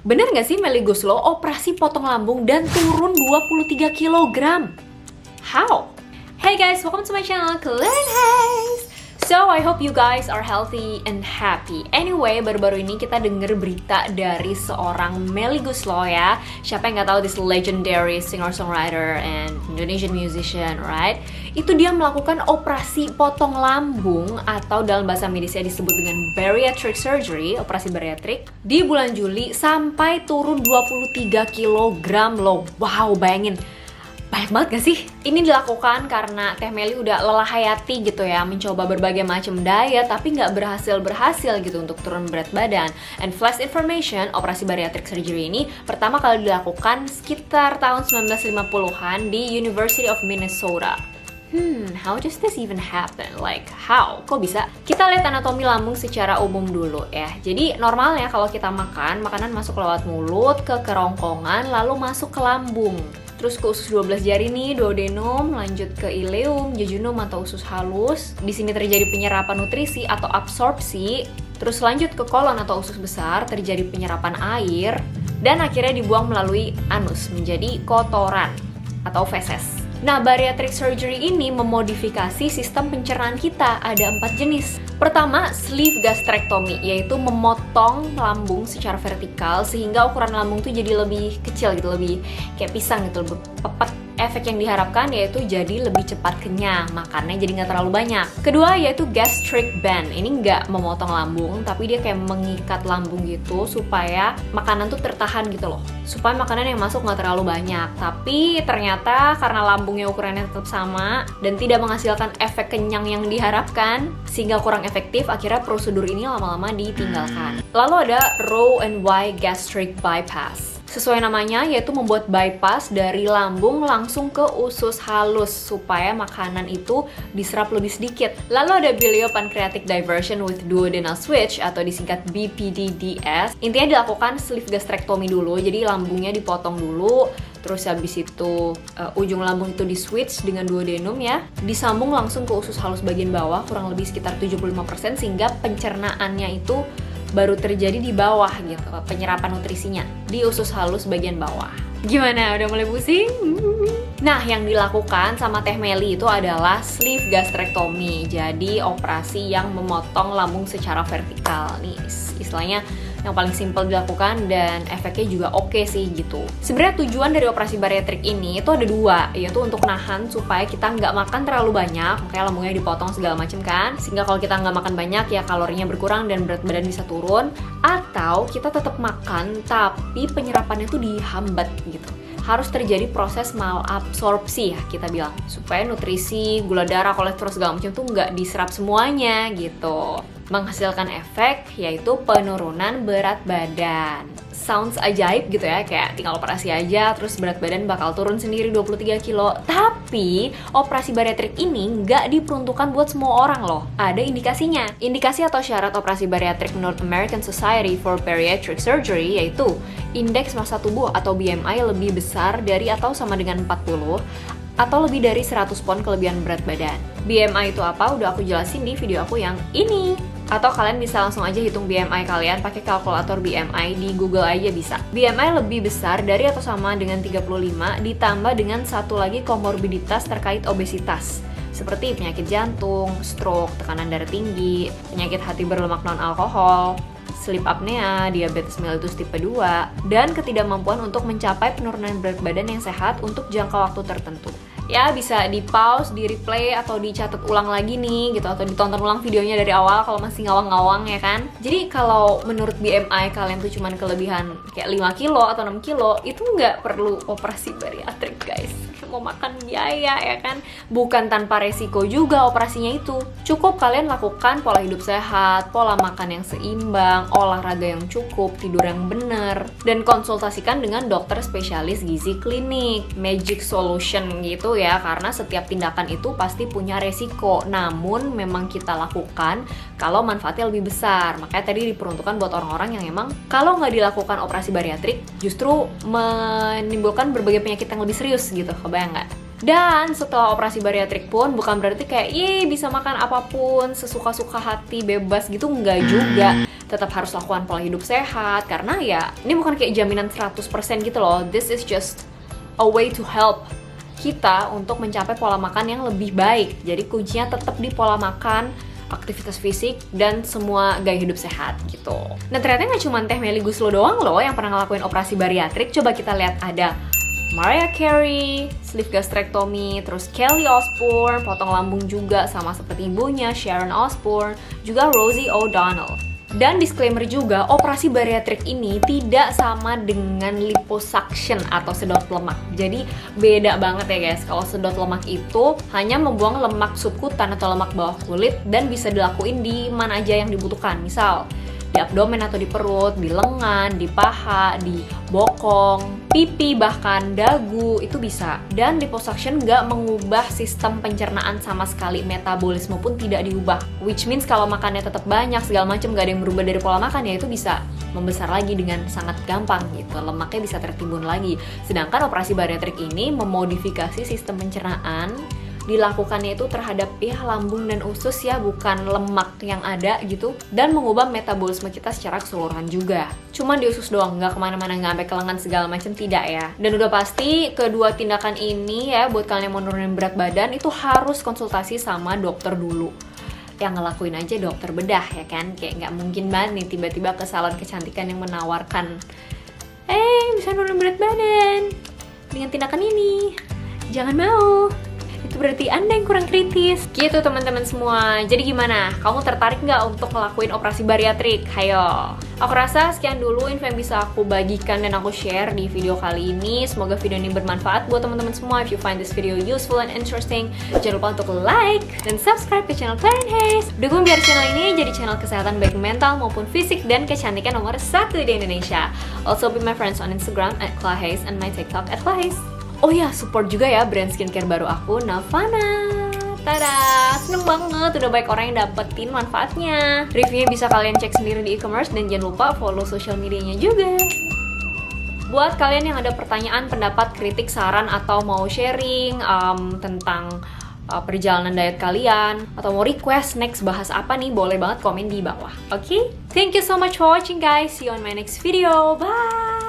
Bener nggak sih Melly Goeslaw operasi potong lambung dan turun 23 kg? How? Hey guys, welcome to my channel, Clean Haze. So, I hope you guys are healthy and happy. Anyway, baru-baru ini kita denger berita dari seorang Melly Goeslaw ya. Siapa yang nggak tahu this legendary singer-songwriter and Indonesian musician, right? Itu dia melakukan operasi potong lambung atau dalam bahasa medisnya disebut dengan bariatric surgery, operasi bariatrik, di bulan Juli sampai turun 23 kg loh. Wow, bayangin. Banyak banget gak sih? Ini dilakukan karena Teh Melly udah lelah hayati gitu ya, mencoba berbagai macam diet tapi nggak berhasil gitu untuk turun berat badan. And flash information, operasi bariatric surgery ini pertama kali dilakukan sekitar tahun 1950-an di University of Minnesota. How does this even happen? Like, how? Kok bisa? Kita lihat anatomi lambung secara umum dulu ya. Jadi, normalnya kalau kita makan, makanan masuk lewat mulut, ke kerongkongan, lalu masuk ke lambung. Terus ke usus 12 jari nih, duodenum, lanjut ke ileum, jejunum atau usus halus. Di sini terjadi penyerapan nutrisi atau absorpsi. Terus lanjut ke kolon atau usus besar, terjadi penyerapan air. Dan akhirnya dibuang melalui anus menjadi kotoran atau feses. Nah, bariatric surgery ini memodifikasi sistem pencernaan kita. Ada 4 jenis. Pertama, sleeve gastrectomy, yaitu memotong lambung secara vertikal sehingga ukuran lambung tuh jadi lebih kecil gitu, lebih kayak pisang gitu, lebih pepet. Efek yang diharapkan yaitu jadi lebih cepat kenyang, makannya jadi nggak terlalu banyak. Kedua yaitu gastric band. Ini nggak memotong lambung, tapi dia kayak mengikat lambung gitu supaya makanan tuh tertahan gitu loh. Supaya makanan yang masuk nggak terlalu banyak. Tapi ternyata karena lambungnya ukurannya tetap sama dan tidak menghasilkan efek kenyang yang diharapkan, sehingga kurang efektif, akhirnya prosedur ini lama-lama ditinggalkan. Lalu ada Roux-en-Y gastric bypass. Sesuai namanya, yaitu membuat bypass dari lambung langsung ke usus halus supaya makanan itu diserap lebih sedikit. Lalu ada biliopancreatic diversion with duodenal switch atau disingkat BPDDS. Intinya dilakukan sleeve gastrectomy dulu, jadi lambungnya dipotong dulu. Terus habis itu ujung lambung itu di switch dengan duodenum ya, disambung langsung ke usus halus bagian bawah kurang lebih sekitar 75% sehingga pencernaannya itu baru terjadi di bawah gitu, penyerapan nutrisinya di usus halus bagian bawah. Gimana? Udah mulai pusing? Nah, yang dilakukan sama Teh Melly itu adalah sleeve gastrectomy. Jadi operasi yang memotong lambung secara vertikal. Nih, istilahnya yang paling simpel dilakukan dan efeknya juga oke sih gitu. Sebenarnya tujuan dari operasi bariatrik ini itu ada dua, yaitu untuk nahan supaya kita nggak makan terlalu banyak, makanya lambungnya dipotong segala macam kan, sehingga kalau kita nggak makan banyak ya kalorinya berkurang dan berat badan bisa turun, atau kita tetap makan tapi penyerapannya tuh dihambat gitu. Harus terjadi proses malabsorpsi ya kita bilang, supaya nutrisi, gula darah, kolesterol segala macam tuh nggak diserap semuanya gitu, menghasilkan efek yaitu penurunan berat badan. Sounds ajaib gitu ya, kayak tinggal operasi aja terus berat badan bakal turun sendiri 23 kilo. Tapi operasi bariatrik ini nggak diperuntukkan buat semua orang loh. Ada indikasinya. Indikasi atau syarat operasi bariatrik menurut American Society for Bariatric Surgery yaitu indeks massa tubuh atau BMI lebih besar dari atau sama dengan 40 atau lebih dari 100 pound kelebihan berat badan. BMI itu apa? Udah aku jelasin di video aku yang ini. Atau kalian bisa langsung aja hitung BMI kalian pakai kalkulator BMI di Google aja bisa. BMI lebih besar dari atau sama dengan 35 ditambah dengan satu lagi komorbiditas terkait obesitas. Seperti penyakit jantung, stroke, tekanan darah tinggi, penyakit hati berlemak non-alkohol, sleep apnea, diabetes mellitus tipe 2, dan ketidakmampuan untuk mencapai penurunan berat badan yang sehat untuk jangka waktu tertentu. Ya bisa di pause, di replay, atau dicatat ulang lagi nih gitu, atau ditonton ulang videonya dari awal kalau masih ngawang-ngawang ya kan. Jadi kalau menurut BMI kalian tuh cuman kelebihan kayak 5 kilo atau 6 kilo, itu nggak perlu operasi bariatrik guys. Mau makan biaya ya kan, bukan tanpa resiko juga operasinya itu. Cukup kalian lakukan pola hidup sehat, pola makan yang seimbang, olahraga yang cukup, tidur yang benar, dan konsultasikan dengan dokter spesialis gizi klinik. Magic solution gitu ya, karena setiap tindakan itu pasti punya resiko, namun memang kita lakukan kalau manfaatnya lebih besar. Makanya tadi diperuntukkan buat orang-orang yang emang kalau nggak dilakukan operasi bariatrik justru menimbulkan berbagai penyakit yang lebih serius gitu, kebayang nggak? Dan setelah operasi bariatrik pun bukan berarti kayak bisa makan apapun sesuka-suka hati, bebas gitu, enggak juga. tetap harus lakukan pola hidup sehat, karena ya ini bukan kayak jaminan 100% gitu loh. This is just a way to help kita untuk mencapai pola makan yang lebih baik. Jadi kuncinya tetap di pola makan, aktivitas fisik, dan semua gaya hidup sehat gitu. Nah ternyata nggak cuma Teh Melly Goeslaw doang loh yang pernah ngelakuin operasi bariatrik. Coba kita lihat, ada Mariah Carey, sleeve gastrectomy, terus Kelly Osbourne, potong lambung juga sama seperti ibunya Sharon Osbourne, juga Rosie O'Donnell. Dan disclaimer juga, operasi bariatrik ini tidak sama dengan liposuction atau sedot lemak. Jadi beda banget ya guys. Kalau sedot lemak itu hanya membuang lemak subkutan atau lemak bawah kulit dan bisa dilakuin di mana aja yang dibutuhkan. Misal di abdomen atau di perut, di lengan, di paha, di bokong, pipi, bahkan dagu, itu bisa. Dan liposuction nggak mengubah sistem pencernaan sama sekali, metabolisme pun tidak diubah. Which means kalau makannya tetap banyak, segala macam, nggak ada yang berubah dari pola makan, ya itu bisa membesar lagi dengan sangat gampang gitu. Lemaknya bisa tertimbun lagi. Sedangkan operasi bariatrik ini memodifikasi sistem pencernaan, dilakukannya itu terhadap lambung dan usus ya, bukan lemak yang ada gitu, dan mengubah metabolisme kita secara keseluruhan juga. Cuman di usus doang, nggak kemana-mana, nggak sampai ke lengan segala macam, tidak ya. Dan udah pasti kedua tindakan ini ya, buat kalian yang mau nurunin berat badan itu harus konsultasi sama dokter dulu. Yang ngelakuin aja dokter bedah ya kan, kayak nggak mungkin banget nih tiba-tiba ke salon kecantikan yang menawarkan bisa nurunin berat badan dengan tindakan ini. Jangan mau, itu berarti Anda yang kurang kritis. Gitu teman-teman semua. Jadi gimana? Kamu tertarik nggak untuk ngelakuin operasi bariatrik? Hayo. Aku rasa sekian dulu info yang bisa aku bagikan dan aku share di video kali ini. Semoga video ini bermanfaat buat teman-teman semua. If you find this video useful and interesting, jangan lupa untuk like dan subscribe ke channel Claire and Hayes. Dukung biar channel ini jadi channel kesehatan baik mental maupun fisik dan kecantikan nomor 1 di Indonesia. Also be my friends on Instagram @clairehayes and my TikTok @clairehayes. Oh ya, support juga ya brand skincare baru aku, Navana. Tada, seneng banget udah banyak orang yang dapetin manfaatnya. Reviewnya bisa kalian cek sendiri di e-commerce dan jangan lupa follow social medianya juga. Buat kalian yang ada pertanyaan, pendapat, kritik, saran, atau mau sharing tentang perjalanan diet kalian, atau mau request next bahas apa nih, boleh banget komen di bawah. Oke? Thank you so much for watching guys. See you on my next video. Bye!